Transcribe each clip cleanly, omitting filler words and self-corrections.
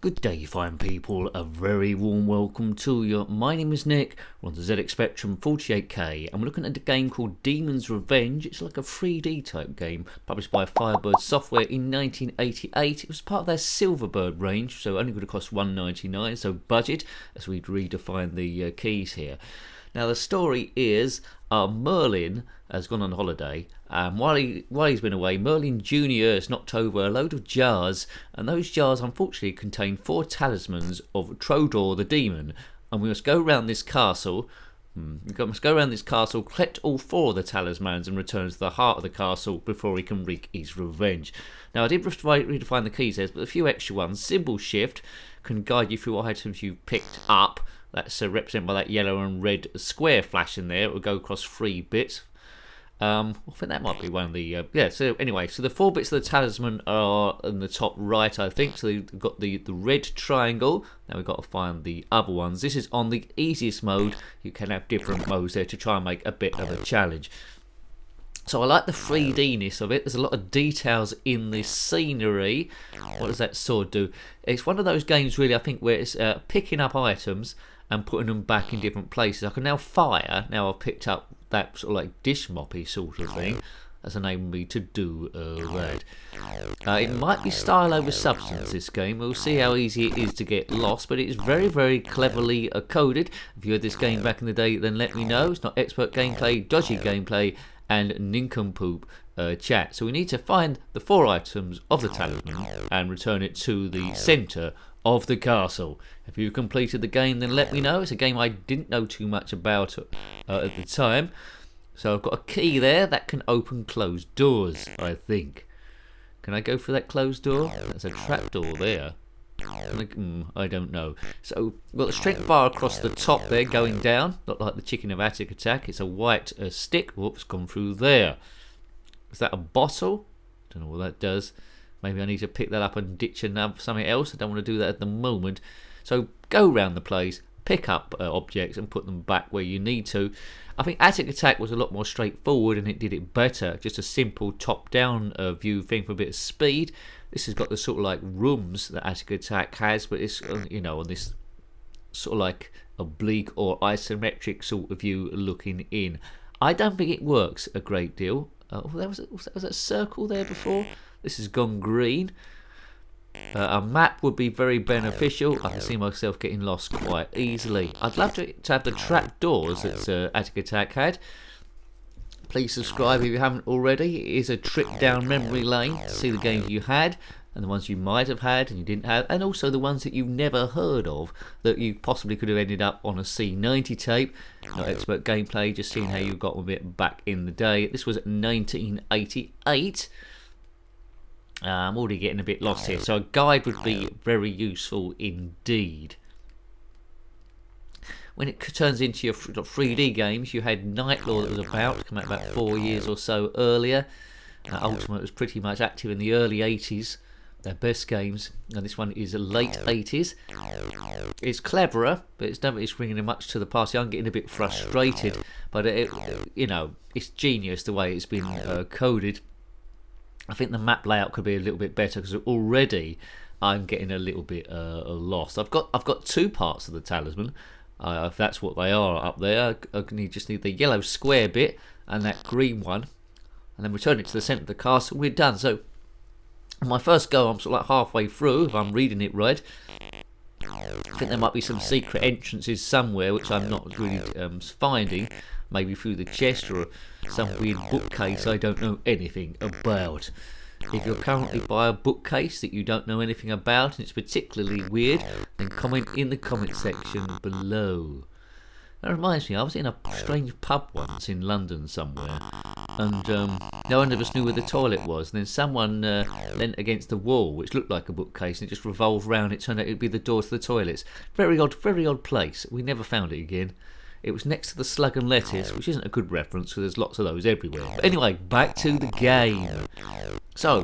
Good day, fine people. A very warm welcome to you. My name is Nick. We're on the zxspectrum 48K. I'm looking at a game called Demon's Revenge. It's like a 3D type game published by Firebird Software in 1988. It was part of their Silverbird range, so only going to cost $1.99, so budget, as we'd redefine the keys here. Now the story is Merlin has gone on holiday, and while he's been away, Merlin Jnr has knocked over a load of jars, and those jars unfortunately contain 4 talismans of Trodor the demon, and we must go around this castle. Collect all 4 of the talismans and return to the heart of the castle before he can wreak his revenge. Now I did redefine the keys there, but a few extra ones. Symbol shift can guide you through what items you've picked up. That's represented by that yellow and red square flashing there. It will go across 3 bits. I think that might be one of the... so anyway, so the 4 bits of the talisman are in the top right, I think. So you've got the red triangle. Now we've got to find the other ones. This is on the easiest mode. You can have different modes there to try and make a bit of a challenge. So I like the 3D-ness of it. There's a lot of details in this scenery. What does that sword do? It's one of those games, really, I think, where it's picking up items and putting them back in different places. I can now fire. Now I've picked up that sort of like dish moppy sort of thing. That's enabled me to do that. It might be style over substance, this game. We'll see how easy it is to get lost, but it is very, very cleverly coded. If you had this game back in the day, then let me know. It's not expert gameplay, dodgy gameplay, and nincompoop chat. So we need to find the 4 items of the talisman and return it to the centre of the castle. If you completed the game, then let me know. It's a game I didn't know too much about at the time. So I've got a key there that can open closed doors, I think. Can I go through that closed door? There's a trapdoor there. I don't know. So we've got a strength bar across the top there going down. Not like the chicken of Attic Attack. It's a white stick. Whoops, gone through there. Is that a bottle? Don't know what that does. Maybe I need to pick that up and ditch something else. I don't want to do that at the moment. So go around the place, pick up objects and put them back where you need to. I think Attic Attack was a lot more straightforward and it did it better. Just a simple top-down view thing for a bit of speed. This has got the sort of like rooms that Attic Attack has, but it's on this sort of like oblique or isometric sort of view looking in. I don't think it works a great deal. Was that a circle there before? This has gone green. A map would be very beneficial. I can see myself getting lost quite easily. I'd love to have the trap doors that Attic Attack had. Please subscribe if you haven't already. It is a trip down memory lane to see the games you had and the ones you might have had and you didn't have, and also the ones that you've never heard of that you possibly could have ended up on a C90 tape. Not expert gameplay, just seeing how you got with it back in the day. This was 1988. I'm already getting a bit lost here, so a guide would be very useful indeed. When it turns into your 3D games, you had Nightlore that was about to come out about 4 years or so earlier. Ultimate was pretty much active in the early 80s, their best games, and this one is late 80s. It's cleverer, but it's bringing much to the party. I'm getting a bit frustrated, but it's genius the way it's been coded. I think the map layout could be a little bit better because already I'm getting a little bit lost. I've got 2 parts of the talisman. If that's what they are up there, I just need the yellow square bit and that green one, and then return it to the centre of the castle. We're done. So on my first go, I'm sort of like halfway through, if I'm reading it right. I think there might be some secret entrances somewhere which I'm not really finding. Maybe through the chest or some weird bookcase I don't know anything about. If you're currently by a bookcase that you don't know anything about and it's particularly weird, then comment in the comment section below. That reminds me, I was in a strange pub once in London somewhere, and no one of us knew where the toilet was, and then someone leant against the wall which looked like a bookcase and it just revolved round. It turned out it would be the door to the toilets. Very odd place. We never found it again. It was next to the Slug and Lettuce, which isn't a good reference because there's lots of those everywhere. But anyway, back to the game. So,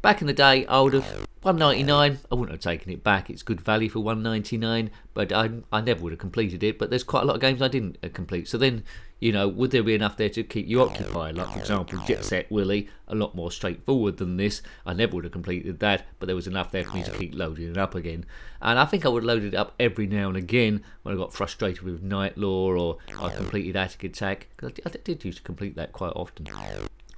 Back in the day, I would have £1.99. I wouldn't have taken it back. It's good value for £1.99, but I never would have completed it. But there's quite a lot of games I didn't complete. So then, you know, would there be enough there to keep you occupied? Like, for example, Jet Set Willy, a lot more straightforward than this. I never would have completed that, but there was enough there for me to keep loading it up again. And I think I would load it up every now and again when I got frustrated with Night Law, or I completed Attic Attack. Because I did used to complete that quite often.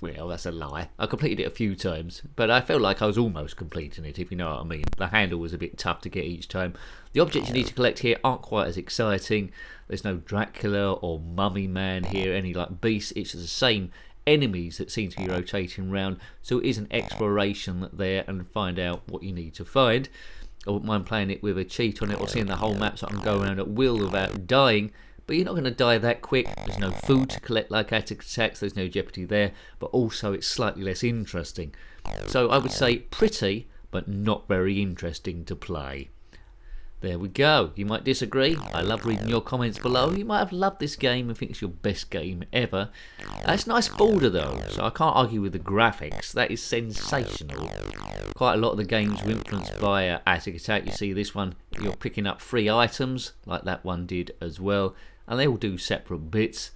Well, that's a lie. I completed it a few times, but I felt like I was almost completing it, if you know what I mean. The handle was a bit tough to get each time. The objects you need to collect here aren't quite as exciting. There's no Dracula or Mummy Man here, any like beasts. It's the same enemies that seem to be rotating around, so it is an exploration there and find out what you need to find. I wouldn't mind playing it with a cheat on it or seeing the whole map so I can go around at will without dying. But you're not going to die that quick. There's no food to collect like Attic Attacks. There's no jeopardy there. But also it's slightly less interesting. So I would say pretty, but not very interesting to play. There we go. You might disagree. I love reading your comments below. You might have loved this game and think it's your best game ever. It's a nice border though, so I can't argue with the graphics. That is sensational. Quite a lot of the games were influenced by Attic Attack. You see this one, you're picking up free items, like that one did as well. And they all do separate bits.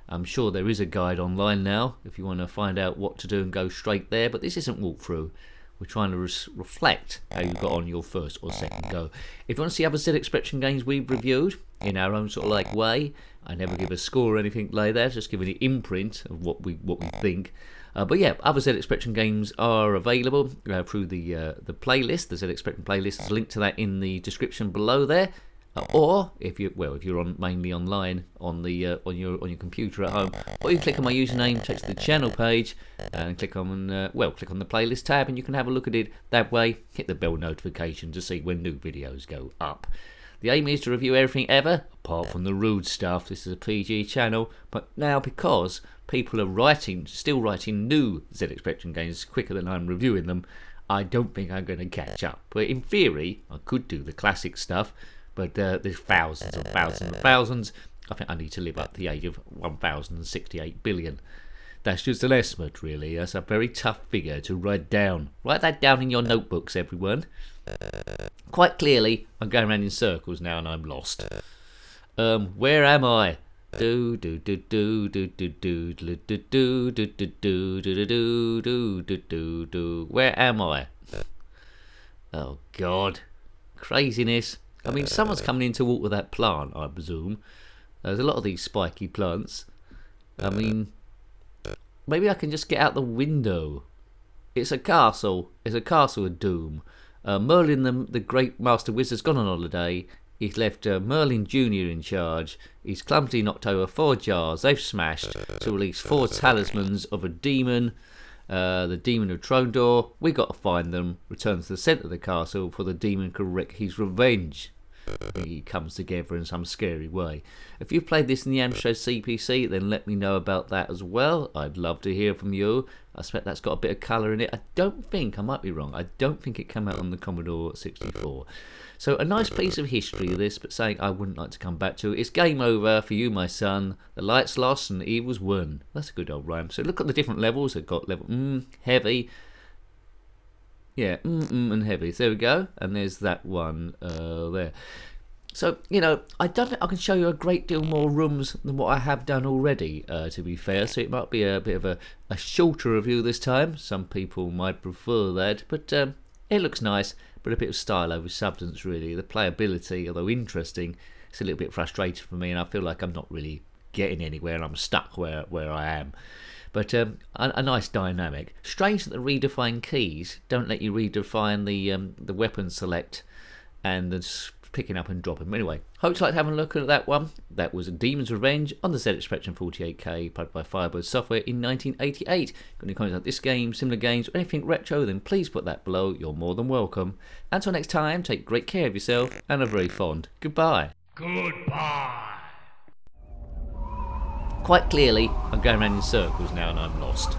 I'm sure there is a guide online now if you want to find out what to do and go straight there, but this isn't walkthrough. We're trying to reflect how you got on your first or second go. If you want to see other zxspectrum games we've reviewed in our own sort of like way, I never give a score or anything like that, just giving an imprint of what we think. But yeah, other zxspectrum games are available through the playlist, the zxspectrum playlist. There's a link to that in the description below there. Or if you're mainly online on your computer at home, or you click on my username, takes to the channel page, and click on the playlist tab, and you can have a look at it that way. Hit the bell notification to see when new videos go up. The aim is to review everything ever, apart from the rude stuff. This is a PG channel, but now because people are still writing new zxspectrum games quicker than I'm reviewing them, I don't think I'm going to catch up. But in theory, I could do the classic stuff. But there's thousands and thousands and thousands. I think I need to live up to the age of 1,068 billion. That's just an estimate, really. That's a very tough figure to write down. Write that down in your notebooks, everyone. Quite clearly, I'm going around in circles now and I'm lost. Where am I? Where am I? Oh God, craziness. I mean, someone's coming in to walk with that plant, I presume. There's a lot of these spiky plants. I mean, maybe I can just get out the window. It's a castle. It's a castle of doom. Merlin, the great master wizard's gone on holiday. He's left Merlin Jnr in charge. He's clumsily knocked over 4 jars they've smashed to release 4 talismans of a demon. The Demon of Trodor. We got to find them, return to the centre of the castle for the demon can wreak his revenge. He comes together in some scary way. If you've played this in the Amstrad CPC, then let me know about that as well. I'd love to hear from you. I expect that's got a bit of colour in it. I might be wrong, I don't think it came out on the Commodore 64. So a nice piece of history of this, but saying I wouldn't like to come back to. It's game over for you, my son. The lights lost and the evil's won. That's a good old rhyme. So look at the different levels. They've got level heavy. Yeah, and heavy. So there we go. And there's that one there. So, you know, I don't think I can show you a great deal more rooms than what I have done already, to be fair. So it might be a bit of a shorter review this time. Some people might prefer that. But it looks nice, but a bit of style over substance, really. The playability, although interesting, it's a little bit frustrating for me, and I feel like I'm not really getting anywhere, and I'm stuck where I am. But a nice dynamic. Strange that the redefine keys don't let you redefine the weapon select and the picking up and dropping. Anyway, hope you liked having a look at that one. That was Demon's Revenge on the ZXspectrum 48K, published by Firebird Software in 1988. Got any comments about this game, similar games, or anything retro, then please put that below. You're more than welcome. Until next time, take great care of yourself, and a very fond goodbye. Goodbye. Quite clearly, I'm going around in circles now and I'm lost.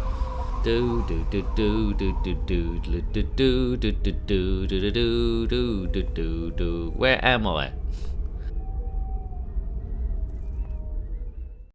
Where am I?